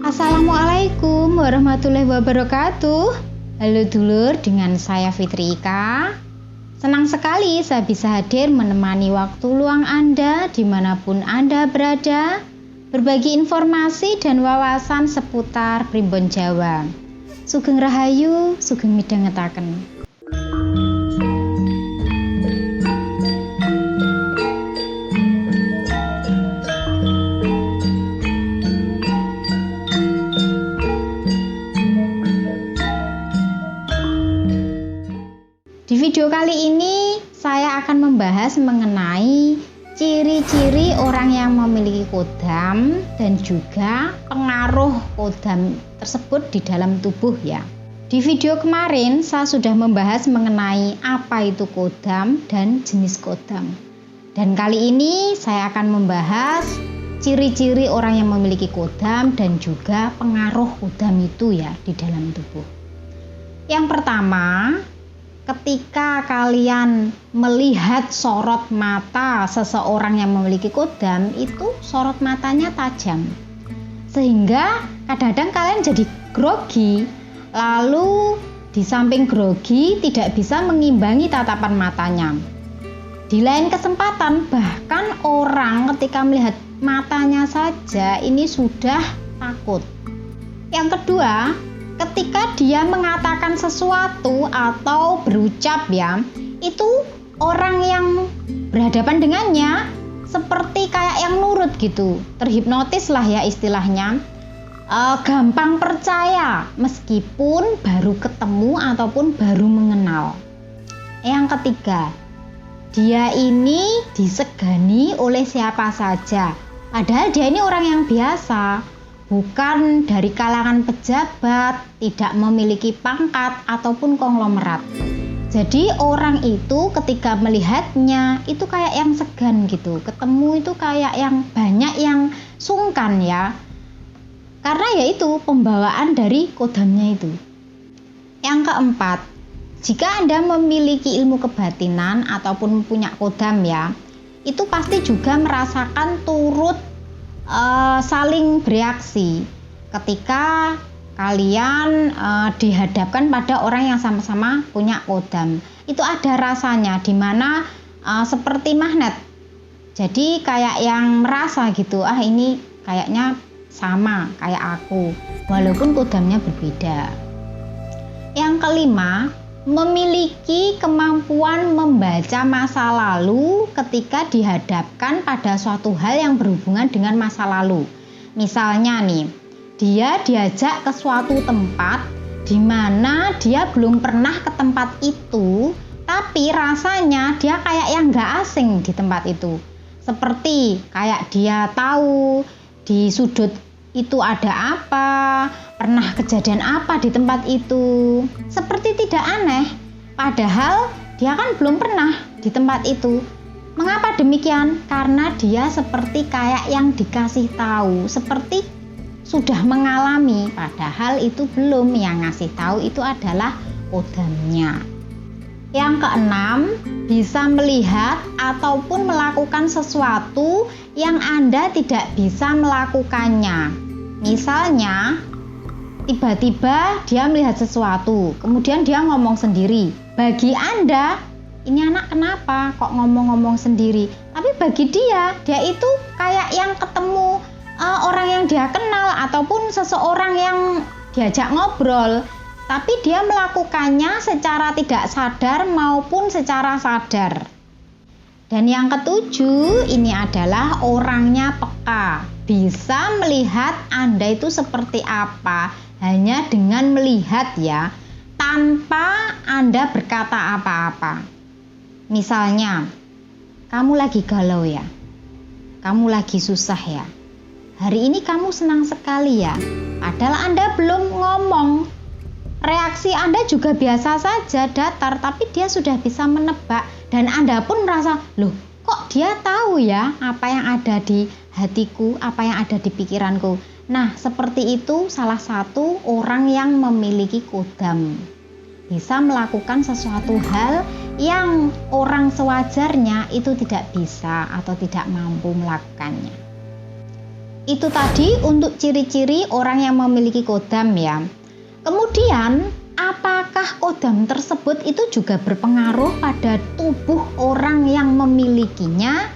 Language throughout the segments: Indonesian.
Assalamualaikum warahmatullahi wabarakatuh. Halo dulur, dengan saya Fitri Ika. Senang sekali saya bisa hadir menemani waktu luang Anda dimanapun Anda berada, berbagi informasi dan wawasan seputar Primbon Jawa. Sugeng Rahayu, sugeng midhangetaken. Di video kali ini saya akan membahas mengenai ciri-ciri orang yang memiliki kodam dan juga pengaruh kodam tersebut di dalam tubuh ya. Di video kemarin saya sudah membahas mengenai apa itu kodam dan jenis kodam. Dan kali ini saya akan membahas ciri-ciri orang yang memiliki kodam dan juga pengaruh kodam itu ya di dalam tubuh. Yang pertama, ketika kalian melihat sorot mata seseorang yang memiliki kodam, itu sorot matanya tajam. Sehingga kadang-kadang kalian jadi grogi, lalu di samping grogi tidak bisa mengimbangi tatapan matanya. Di lain kesempatan, bahkan orang ketika melihat matanya saja ini sudah takut. Yang kedua, ketika dia mengatakan sesuatu atau berucap ya, itu orang yang berhadapan dengannya seperti kayak yang nurut gitu, terhipnotis lah ya istilahnya, gampang percaya meskipun baru ketemu ataupun baru mengenal. Yang ketiga, dia ini disegani oleh siapa saja, padahal dia ini orang yang biasa, bukan dari kalangan pejabat, tidak memiliki pangkat ataupun konglomerat. Jadi orang itu ketika melihatnya itu kayak yang segan gitu, ketemu itu kayak yang banyak yang sungkan ya, karena yaitu pembawaan dari kodamnya itu. Yang keempat, jika Anda memiliki ilmu kebatinan ataupun punya kodam ya, itu pasti juga merasakan turut saling bereaksi ketika kalian dihadapkan pada orang yang sama-sama punya kodam. Itu ada rasanya dimana seperti magnet, jadi kayak yang merasa gitu, ini kayaknya sama kayak aku walaupun kodamnya berbeda. Yang kelima, memiliki kemampuan membaca masa lalu ketika dihadapkan pada suatu hal yang berhubungan dengan masa lalu. Misalnya nih, dia diajak ke suatu tempat di mana dia belum pernah ke tempat itu, tapi rasanya dia kayak yang gak asing di tempat itu. Seperti kayak dia tahu di sudut itu ada apa, pernah kejadian apa di tempat itu. Seperti tidak aneh, padahal dia kan belum pernah di tempat itu. Mengapa demikian? Karena dia seperti kayak yang dikasih tahu, seperti sudah mengalami, padahal itu belum. Yang ngasih tahu itu adalah kodamnya. Yang keenam, bisa melihat ataupun melakukan sesuatu yang Anda tidak bisa melakukannya. Misalnya, tiba-tiba dia melihat sesuatu, kemudian dia ngomong sendiri. Bagi Anda, ini anak kenapa kok ngomong-ngomong sendiri? Tapi bagi dia itu kayak yang ketemu orang yang dia kenal ataupun seseorang yang diajak ngobrol. Tapi dia melakukannya secara tidak sadar maupun secara sadar. Dan yang ketujuh, ini adalah orangnya peka. Bisa melihat Anda itu seperti apa hanya dengan melihat ya, tanpa Anda berkata apa-apa. Misalnya, kamu lagi galau ya, kamu lagi susah ya, hari ini kamu senang sekali ya, padahal Anda belum ngomong. Reaksi Anda juga biasa saja, datar, tapi dia sudah bisa menebak. Dan Anda pun merasa, loh kok dia tahu ya apa yang ada di hatiku, apa yang ada di pikiranku. Nah, seperti itu salah satu orang yang memiliki kodam. Bisa melakukan sesuatu hal yang orang sewajarnya itu tidak bisa atau tidak mampu melakukannya. Itu tadi untuk ciri-ciri orang yang memiliki kodam ya. Kemudian apakah kodam tersebut itu juga berpengaruh pada tubuh orang yang memilikinya?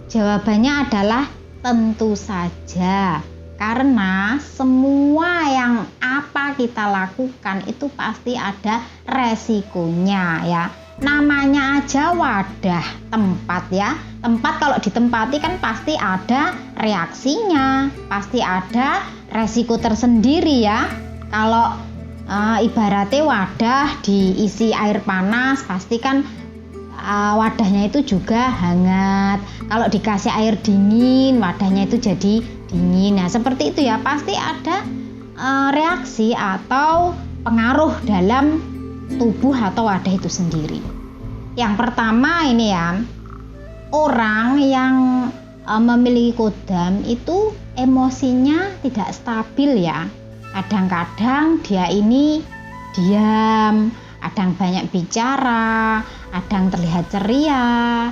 Jawabannya adalah tentu saja. Karena semua yang apa kita lakukan itu pasti ada resikonya ya. Namanya aja wadah, tempat ya. Tempat kalau ditempati kan pasti ada reaksinya, pasti ada resiko tersendiri ya. Kalau ibaratnya wadah diisi air panas, pasti kan wadahnya itu juga hangat. Kalau dikasih air dingin, wadahnya itu jadi dingin. Nah, seperti itu ya, pasti ada reaksi atau pengaruh dalam tubuh atau wadah itu sendiri. Yang pertama ini ya, orang yang memiliki kodam itu emosinya tidak stabil ya. Kadang-kadang dia ini diam, kadang banyak bicara, kadang terlihat ceria,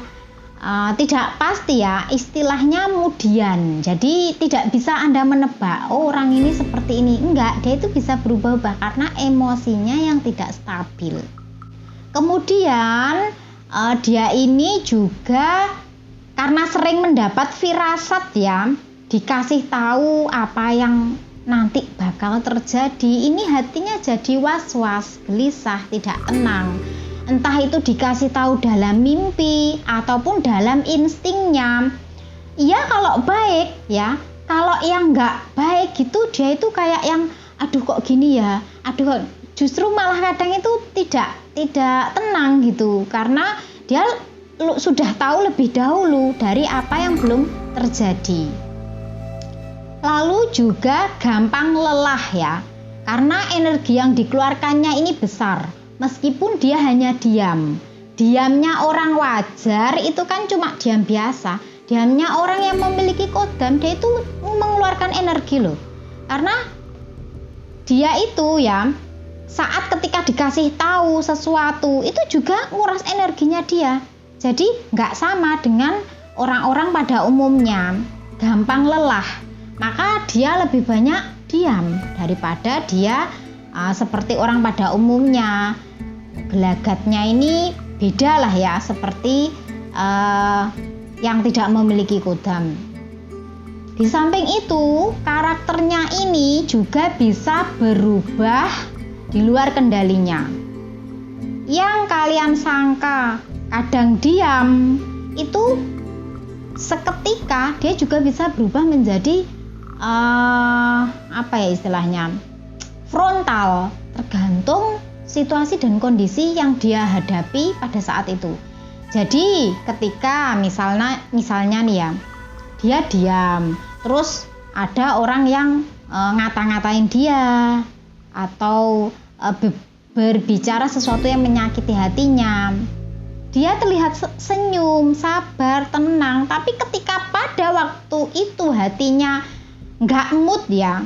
tidak pasti ya, istilahnya mudian. Jadi tidak bisa Anda menebak, oh orang ini seperti ini. Enggak, dia itu bisa berubah-ubah karena emosinya yang tidak stabil. Kemudian dia ini juga karena sering mendapat firasat ya, dikasih tahu apa yang nanti bakal terjadi, ini hatinya jadi was-was, gelisah, tidak tenang. Entah itu dikasih tahu dalam mimpi ataupun dalam instingnya. Iya kalau baik ya, kalau yang nggak baik gitu dia itu kayak yang aduh kok gini ya, aduh justru malah kadang itu tidak tenang gitu, karena dia sudah tahu lebih dahulu dari apa yang belum terjadi. Lalu juga gampang lelah ya, karena energi yang dikeluarkannya ini besar. Meskipun dia hanya diam, diamnya orang wajar itu kan cuma diam biasa. Diamnya orang yang memiliki kodam, dia itu mengeluarkan energi loh. Karena dia itu ya, saat ketika dikasih tahu sesuatu itu juga nguras energinya dia. Jadi nggak sama dengan orang-orang pada umumnya, gampang lelah. Maka dia lebih banyak diam daripada dia seperti orang pada umumnya. Gelagatnya ini beda lah ya, seperti yang tidak memiliki kodam. Di samping itu, karakternya ini juga bisa berubah di luar kendalinya. Yang kalian sangka kadang diam, itu seketika dia juga bisa berubah menjadi apa ya istilahnya, frontal, tergantung situasi dan kondisi yang dia hadapi pada saat itu. Jadi ketika misalnya nih ya, dia diam, terus ada orang yang ngata-ngatain dia atau berbicara sesuatu yang menyakiti hatinya, dia terlihat senyum, sabar, tenang. Tapi ketika pada waktu itu hatinya nggak mood ya,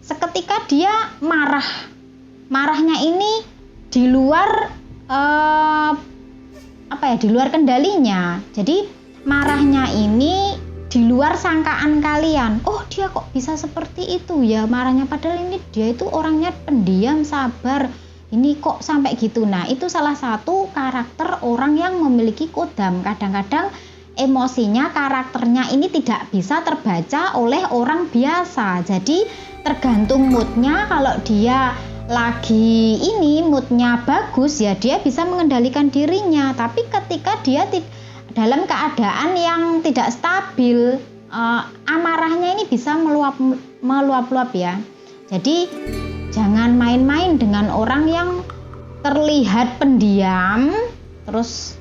seketika dia marahnya ini di luar di luar kendalinya. Jadi marahnya ini di luar sangkaan kalian. Oh, dia kok bisa seperti itu ya marahnya, padahal ini dia itu orangnya pendiam, sabar. Ini kok sampai gitu. Nah, itu salah satu karakter orang yang memiliki kodam. Kadang-kadang emosinya, karakternya ini tidak bisa terbaca oleh orang biasa. Jadi tergantung moodnya. Kalau dia lagi ini moodnya bagus ya, dia bisa mengendalikan dirinya. Tapi ketika dia dalam keadaan yang tidak stabil, amarahnya ini bisa meluap-luap ya. Jadi jangan main-main dengan orang yang terlihat pendiam, terus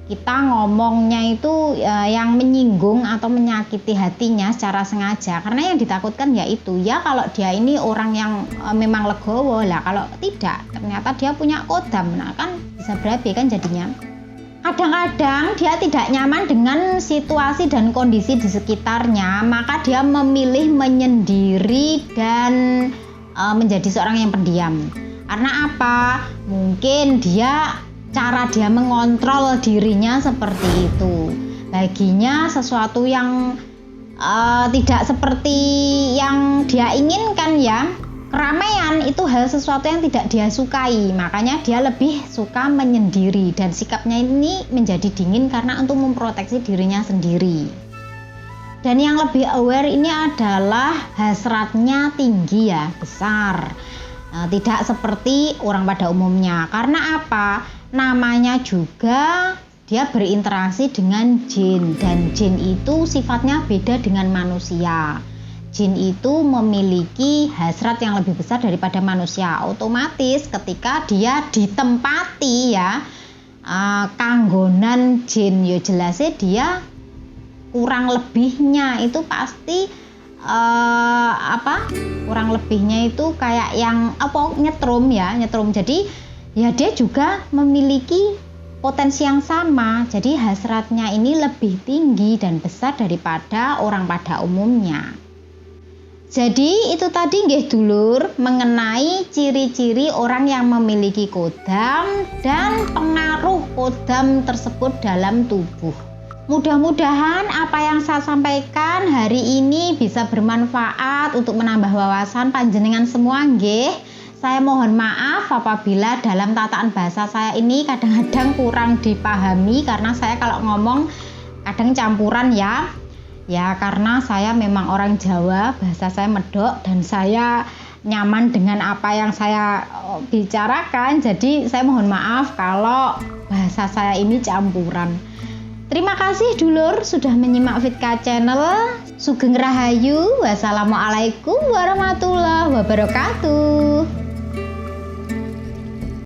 kita ngomongnya itu yang menyinggung atau menyakiti hatinya secara sengaja. Karena yang ditakutkan yaitu ya kalau dia ini orang yang memang legowo lah, kalau tidak ternyata dia punya kodam, nah kan bisa berabe kan jadinya. Kadang-kadang dia tidak nyaman dengan situasi dan kondisi di sekitarnya, maka dia memilih menyendiri dan menjadi seorang yang pendiam. Karena apa? Mungkin cara dia mengontrol dirinya seperti itu. Baginya sesuatu yang tidak seperti yang dia inginkan ya. Keramaian itu hal sesuatu yang tidak dia sukai, makanya dia lebih suka menyendiri dan sikapnya ini menjadi dingin karena untuk memproteksi dirinya sendiri. Dan yang lebih aware ini adalah hasratnya tinggi ya, besar. Tidak seperti orang pada umumnya. Karena apa? Namanya juga dia berinteraksi dengan jin, dan jin itu sifatnya beda dengan manusia. Jin itu memiliki hasrat yang lebih besar daripada manusia. Otomatis ketika dia ditempati ya kanggonan jin, ya jelasnya dia kurang lebihnya itu pasti kurang lebihnya itu kayak yang nyetrum. Jadi ya dia juga memiliki potensi yang sama. Jadi hasratnya ini lebih tinggi dan besar daripada orang pada umumnya. Jadi itu tadi nggih dulur mengenai ciri-ciri orang yang memiliki kodam dan pengaruh kodam tersebut dalam tubuh. Mudah-mudahan apa yang saya sampaikan hari ini bisa bermanfaat untuk menambah wawasan panjenengan semua nggih. Saya mohon maaf apabila dalam tataan bahasa saya ini kadang-kadang kurang dipahami karena saya kalau ngomong kadang campuran ya. Ya karena saya memang orang Jawa, bahasa saya medok dan saya nyaman dengan apa yang saya bicarakan. Jadi saya mohon maaf kalau bahasa saya ini campuran. Terima kasih dulur sudah menyimak Fitka Channel. Sugeng Rahayu. Wassalamualaikum warahmatullahi wabarakatuh.